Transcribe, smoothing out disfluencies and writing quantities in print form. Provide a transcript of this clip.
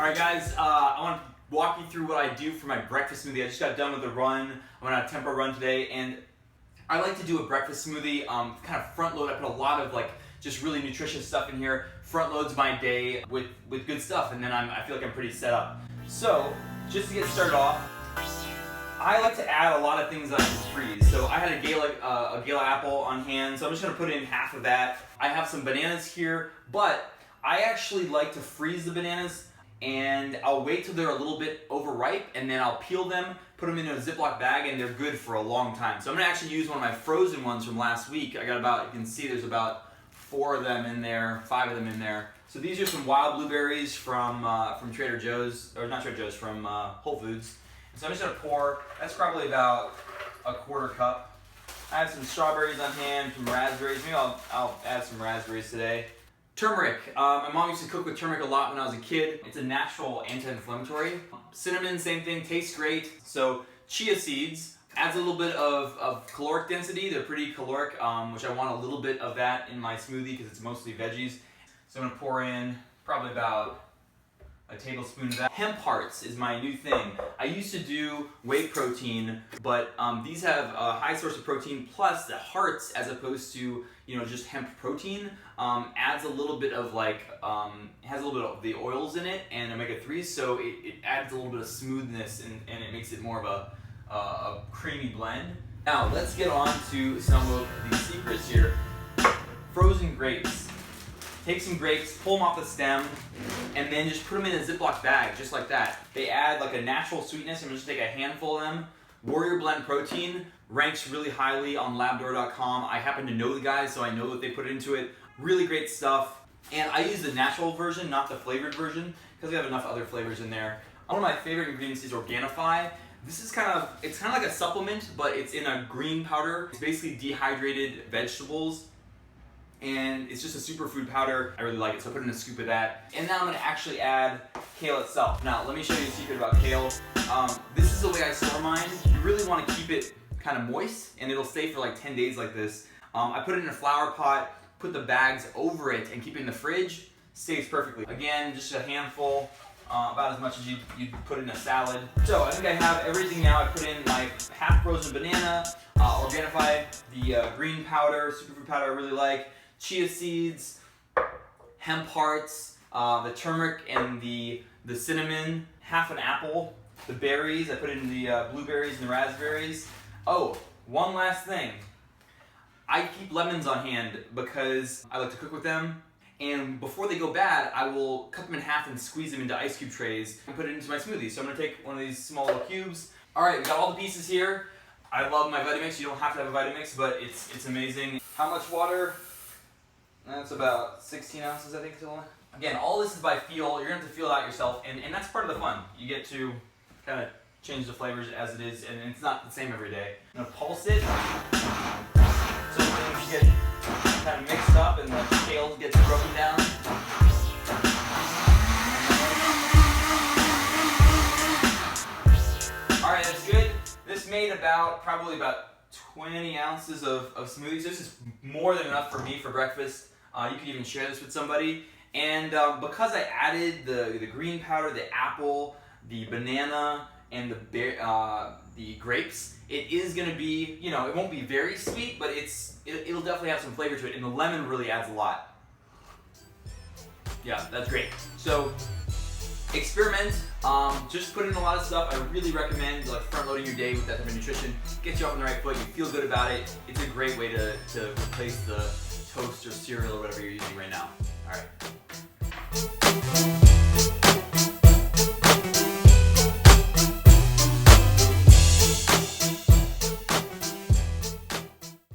Alright guys, I want to walk you through what I do for my breakfast smoothie. I just got done with a run. I went on a tempo run today, and I like to do a breakfast smoothie, kind of front load. I put a lot of just really nutritious stuff in here. Front loads my day with good stuff, and then I feel like I'm pretty set up. So, just to get started off, I like to add a lot of things that I can freeze. So I had a KALE apple on hand, so I'm just going to put in half of that. I have some bananas here, but I actually like to freeze the bananas, and I'll wait till they're a little bit overripe, and then I'll peel them, put them in a Ziploc bag, and they're good for a long time. So I'm going to actually use one of my frozen ones from last week. I got about, you can see there's about 4 of them in there, 5 of them in there. So these are some wild blueberries from Trader Joe's, or not Trader Joe's, from Whole Foods. So I'm just going to pour, that's probably about a 1/4 cup. I have some strawberries on hand, some raspberries. Maybe I'll add some raspberries today. Turmeric. My mom used to cook with turmeric a lot when I was a kid. It's a natural anti-inflammatory. Cinnamon, same thing, tastes great. So chia seeds adds a little bit of caloric density. They're pretty caloric, which I want a little bit of that in my smoothie because it's mostly veggies. So I'm going to pour in probably about a tablespoon of that. Hemp hearts is my new thing. I used to do whey protein, but these have a high source of protein, plus the hearts, as opposed to just hemp protein, adds a little bit of has a little bit of the oils in it and omega-3s, so it adds a little bit of smoothness and it makes it more of a creamy blend. Now let's get on to some of the secrets here. Frozen grapes. Take some grapes, pull them off the stem, and then just put them in a Ziploc bag, just like that. They add a natural sweetness. I'm just going to take a handful of them. Warrior Blend Protein ranks really highly on labdoor.com. I happen to know the guys, so I know that they put into it. Really great stuff. And I use the natural version, not the flavored version, because we have enough other flavors in there. One of my favorite ingredients is Organifi. This is it's kind of like a supplement, but it's in a green powder. It's basically dehydrated vegetables, and it's just a superfood powder. I really like it, so I put in a scoop of that. And now I'm going to actually add kale itself. Now, let me show you a secret about kale. This is the way I store mine. You really want to keep it kind of moist, and it'll stay for 10 days like this. I put it in a flower pot, put the bags over it, and keep it in the fridge. Stays perfectly. Again, just a handful, about as much as you'd put in a salad. So I think I have everything now. I put in my half-frozen banana, Organifi, the green powder, superfood powder I really like, chia seeds, hemp hearts, the turmeric and the cinnamon, half an apple, the berries, I put in the blueberries and the raspberries. Oh, one last thing. I keep lemons on hand because I like to cook with them, and before they go bad, I will cut them in half and squeeze them into ice cube trays and put it into my smoothie. So I'm going to take one of these small little cubes. Alright, we got all the pieces here. I love my Vitamix. You don't have to have a Vitamix, but it's amazing. How much water? That's about 16 ounces, I think. Again, all this is by feel. You're going to have to feel it out yourself, and that's part of the fun. You get to kind of change the flavors as it is, and it's not the same every day. I'm going to pulse it so things get kind of mixed up and the kale gets broken down. Alright, that's good. This made probably about 20 ounces of smoothies. This is more than enough for me for breakfast. You could even share this with somebody. And because I added the green powder, the apple, the banana, and the grapes, it is going to be, it won't be very sweet, but it'll definitely have some flavor to it, and the lemon really adds a lot. Yeah, that's great. So experiment, just put in a lot of stuff. I really recommend front loading your day with that type of nutrition. Gets you off on the right foot, you feel good about it. It's a great way to replace the toast or cereal or whatever you're using right now. All right.